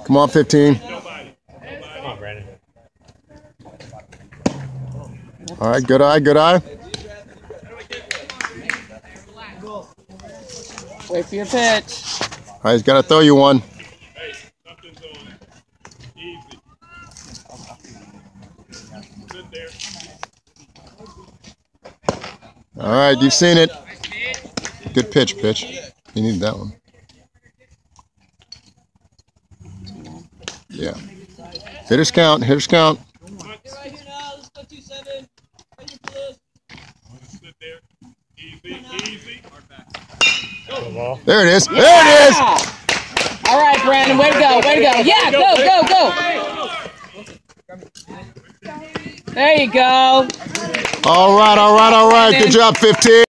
Come on, 15. Come on, Brandon. All right, good eye, good eye. Wait for your pitch. All right, he's got to throw you one. Hey, something's on. Easy. Sit there. All right, you've seen it. Good pitch. You needed that one. Yeah. Hitters count. Sit there. Easy. There it is. There it is. All right, Brandon. Way to go. Way to go. Yeah, go. There you go. All right. Good job, 15.